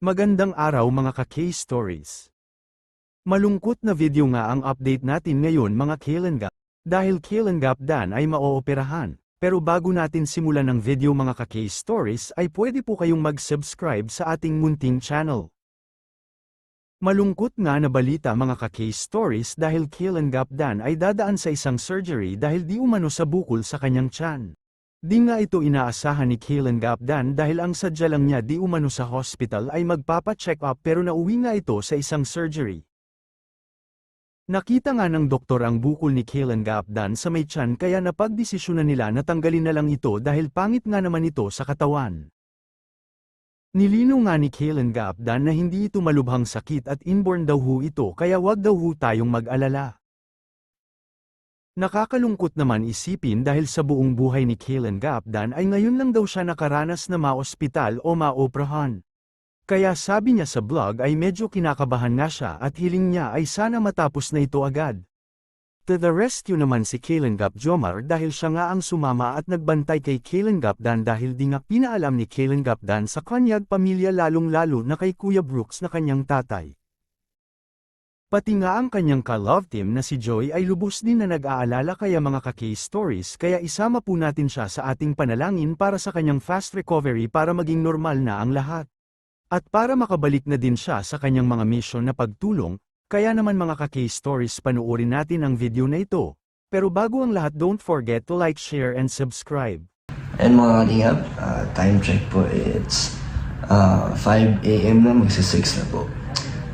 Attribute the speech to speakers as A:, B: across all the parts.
A: Magandang araw mga ka-K-Stories. Malungkot na video nga ang update natin ngayon mga Kalingap. Dahil Kalingap Dan ay maooperahan. Pero bago natin simulan ang video mga ka-K-Stories ay pwede po kayong mag-subscribe sa ating munting channel. Malungkot nga na balita mga ka-K-Stories dahil Kalingap Dan ay dadaan sa isang surgery dahil di umano sa bukol sa kanyang tiyan. Di nga ito inaasahan ni Kalingap Dan dahil ang sadya lang niya di umano sa hospital ay magpapa-check up pero nauwi nga ito sa isang surgery. Nakita nga ng doktor ang bukol ni Kalingap Dan sa may tiyan kaya napagdesisyonan nila na tanggalin na lang ito dahil pangit nga naman ito sa katawan. Nilinaw nga ni Kalingap Dan na hindi ito malubhang sakit at inborn daw ho ito kaya wag daw ho tayong mag-alala. Nakakalungkot naman isipin dahil sa buong buhay ni Kalingap Dan ay ngayon lang daw siya nakaranas na ma-ospital o ma-operahan. Kaya sabi niya sa vlog ay medyo kinakabahan nga siya at hiling niya ay sana matapos na ito agad. To the rescue naman si Kalingap Jomar dahil siya nga ang sumama at nagbantay kay Kalingap Dan dahil di nga pinaalam ni Kalingap Dan sa kanyang pamilya lalong-lalo na kay Kuya Brooks na kanyang tatay. Pati nga ang kanyang ka-love team na si Joy ay lubos din na nag-aalala kaya mga ka-K-Stories kaya isama po natin siya sa ating panalangin para sa kanyang fast recovery para maging normal na ang lahat. At para makabalik na din siya sa kanyang mga mission na pagtulong, kaya naman mga ka-K-Stories panoorin natin ang video na ito. Pero bago ang lahat don't forget to like, share and subscribe.
B: And mga kalingap, time check po it's 5 AM na magsi-6 na po.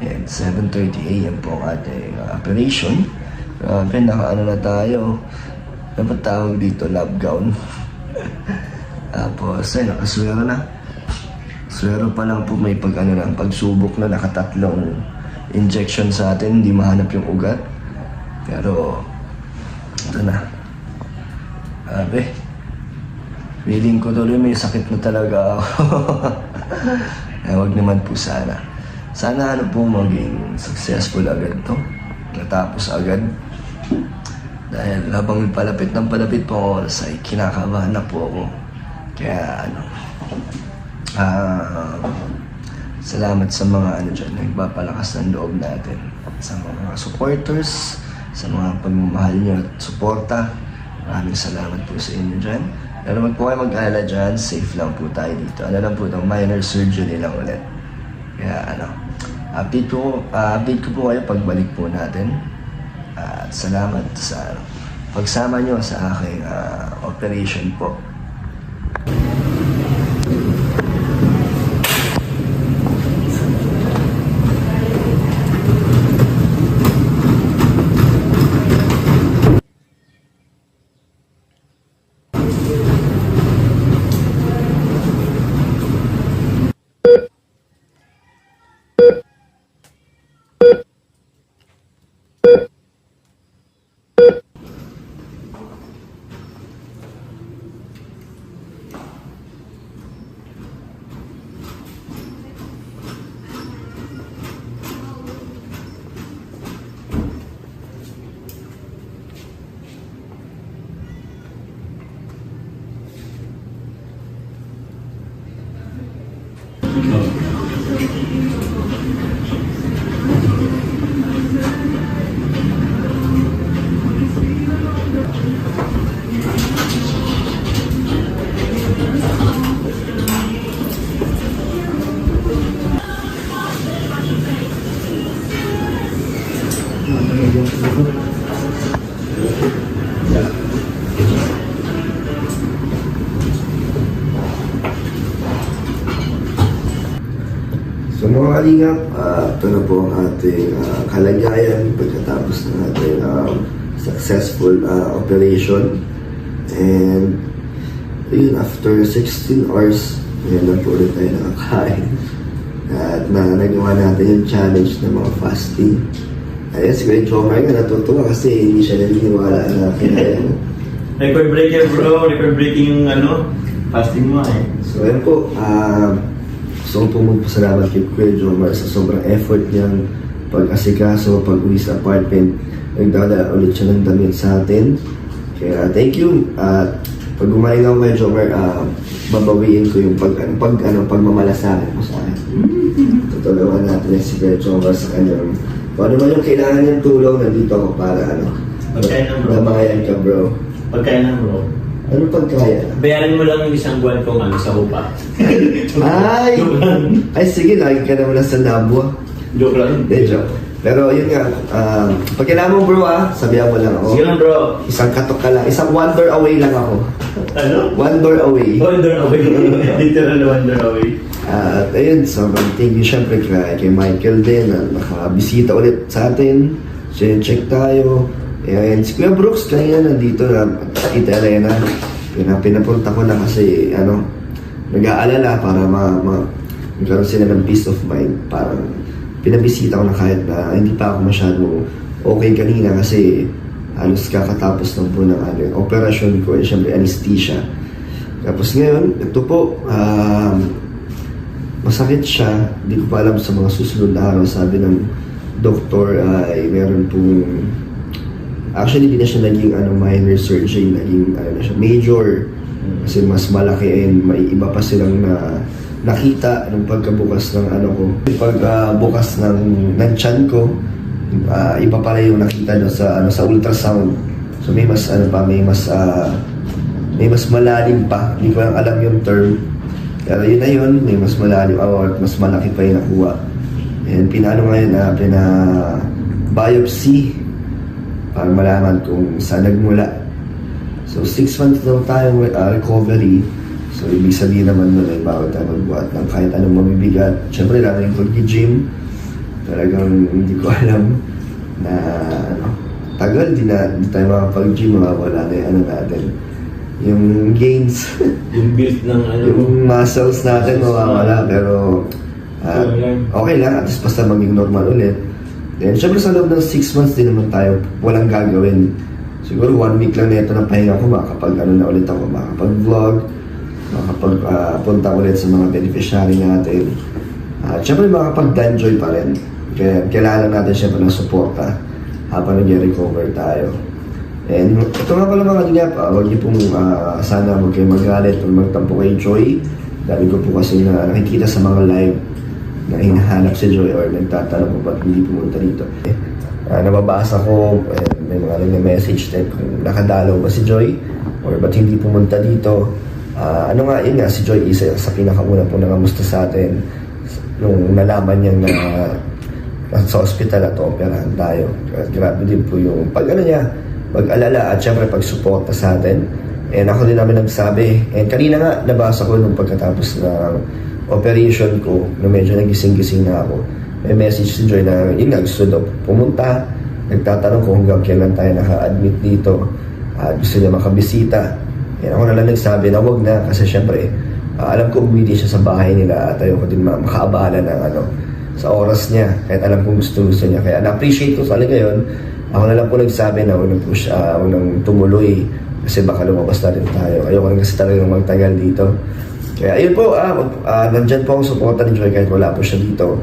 B: And 7:30 AM po ang ating operation. Grabe, naka-ano na tayo. Dapat tawag dito, lab gown. Tapos ay nakaswero na. Swero pa lang po may pagsubok na nakatatlong injection sa atin, hindi mahanap yung ugat. Pero ito na. Grabe. Feeling ko tuloy may sakit na talaga ako. Huwag naman po sana. Sana po maging successful agad to. Natapos agad. Dahil habang palapit ng palapit po ako ay kinakabahan na po ako. Kaya salamat sa mga dyan, nagpapalakas ng loob natin. Sa mga supporters, sa mga pagmamahal nyo at suporta. Maraming salamat po sa inyo dyan. Pero wag po kayo mag-alala dyan, safe lang po tayo dito. Ano lang po ito, minor surgery lang ulit. Kaya update ko po kayo pagbalik po natin. At salamat sa pagsama nyo sa aking operation po. So mga kalingap, ito na po ang ating kalagayan pagkatapos ng ating successful operation. And Ayun, after 16 hours, ngayon lang po ulit tayo nakakain. At nagawa natin yung challenge ng mga fasting. Ayun, si Kuya Jomar nga natutuwa kasi hindi siya naniniwala na kinaya mo.
C: Record breaker bro, record breaking yung fasting mo eh.
B: So ayun po, gusto ko po magpasalamat kay Kuya Jomar sa sobrang effort niyang pag-asikaso, pag-uwi sa apartment. Nagdala ulit siya ng damit sa atin. Kaya thank you. Pag gumaling ako Kuya Jomar, babawiin ko yung pagmamalasakit mo sa akin. Tutulungan natin si Kuya Jomar sa kanyang kung ano man yung kailangan niyang tulong, nandito ako para
C: Pagkain lang bro.
B: Namayan ka bro.
C: Pagkain lang bro.
B: Ano pagkaya?
C: Bayaran mo lang yung isang buwan kung sa upa.
B: Ay sige, lagi ka naman sa Nabwa.
C: Joke lang.
B: Joke. Pero yun nga, pag kailangan mo bro sabihan mo lang ako.
C: Sige lang bro.
B: Isang katok ka lang, isang one door away lang ako.
C: Ano?
B: One door away.
C: Wonder away. Literal wonder away.
B: At ayun, so thank you syempre kay Michael din na nakabisita ulit sa atin. So check tayo. And si Kuya Brooks kanina nandito na kita Elena. Pinapunta ko na kasi nag-aalala para magkaroon sila ng peace of mind. Parang pinabisita ko na kahit na hindi pa ako masyado okay kanina kasi halos kakatapos ng po ng operasyon ko, syempre anesthesia. Tapos ngayon, ito po, masakit siya. Hindi ko pa alam sa mga susunod na araw. Sabi ng doktor ay meron pong actually hindi na siya naging minor surgery, naging na siya major kasi mas malaki and may iba pa silang nakita nung pagkabukas ng ko. Pagbukas ng tiyan ko, iba pala yung nakita no, sa ultrasound. So may mas may mas malalim pa. Hindi ko lang alam yung term. Pero yun na yun, may mas malalim at mas malaki pa yung nakuha. And biopsy para malaman kung saan nagmula. So 6 months daw tayo recovery. So ibig sabihin naman nun ay bawal tayo magbuhat ng kahit anong mabibigat. Siyempre lang yung pag-gym. Talagang hindi ko alam na tagal, di tayo makapag-gym, mawawala na yung natin. Yung gains,
C: Yung build ng
B: yung muscles natin mawawala, pero okay lang, at least basta maging normal ulit. Then, syempre sa loob ng 6 months din naman tayo, walang gagawin. Siguro 1 week lang nito ng pahinga ko, makakapag na ulit ako, makakapag-vlog, makakapag-punta ulit sa mga beneficiary natin. At syempre makakapag-enjoy pa rin. Kaya kailangan natin syempre ng suporta habang nag-recover tayo. And ito nga pala mga kanya pa, huwag niyo pong sana huwag kayo magalit o magtampo kay Joy. Dami ko po kasi nakikita sa mga live na hinahanap si Joy or nagtatanong kung ba't hindi pumunta dito. Nababasa ko, may mga message din kung nakadalaw ba si Joy or ba't hindi pumunta dito. Yun nga, si Joy isa sa pinakauna po nangamusta sa atin nung nalaman niya na sa hospital at operahan tayo. Grabe din po yung pag-alala at syempre pag-suporta sa atin. And ako din namin nagsabi, and kanina nga nabasa ko nung pagkatapos ng operation ko, na medyo nagising-gising na ako, may message si Joy na yun nga, gusto daw pumunta, nagtatanong kung hanggang kailan tayo naka-admit dito at gusto niya makabisita. And ako na lang nagsabi na wag na kasi syempre alam ko bumili siya sa bahay nila at ayoko din makaabala ng sa oras niya, kahit alam kong gusto niya, kaya na-appreciate ko talaga yun. Ako na lang po nagsabi na unang tumuloy kasi baka lumabas na rin tayo. Ayoko rin kasi talagang magtagal dito. Kaya ayun po, nandyan po ang suporta ni Joy kahit wala po siya dito.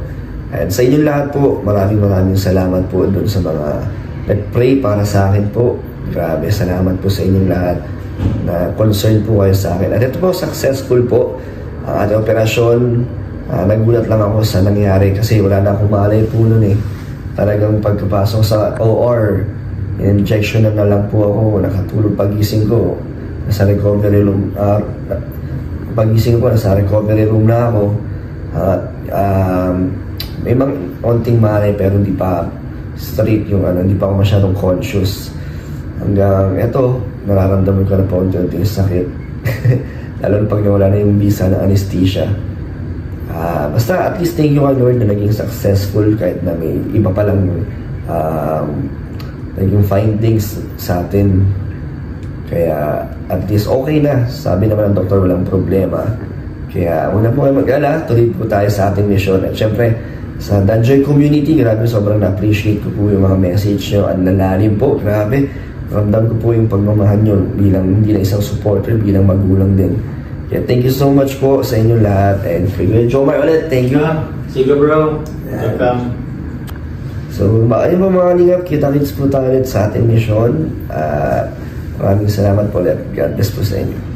B: And sa inyo lahat po, maraming salamat po doon sa mga nag-pray para sa akin po. Grabe, salamat po sa inyong lahat na concern po kayo sa akin. At ito po, successful po ang ating operasyon. Nagulat lang ako sa nangyari kasi wala na akong malay po nun eh. Talagang pagkapasok sa OR, injection na lang po ako, nakatulog pagising ko, nasa recovery room, pagising ko, nasa recovery room na ako. May mga konting malay pero hindi pa straight yung hindi pa ako masyadong conscious. Hanggang eto, nararamdaman ko na po unti-unti yung sakit. Lalo na pag nawala na yung visa na anesthesia. Basta at least thank you Lord na naging successful kahit na may iba palang naging findings sa atin. Kaya at least okay na. Sabi naman ng doktor, walang problema. Kaya huwag na po kayo mag-alala, tuloy po tayo sa ating mission. At syempre, sa Danjoy community, grabe sobrang na-appreciate ko po yung mga message nyo. Ang lalalim po, grabe. Ramdam ko po yung pagmamahal nyo bilang hindi na isang supporter, bilang magulang din. Kaya thank you so much po sa inyo lahat. And kay Kuya Jomar ulit, thank you.
C: Sige bro. Welcome.
B: So, ayun po mga kalingap, kita-kits po tayo ulit sa ating mission. Maraming salamat po ulit. God bless po sa inyo.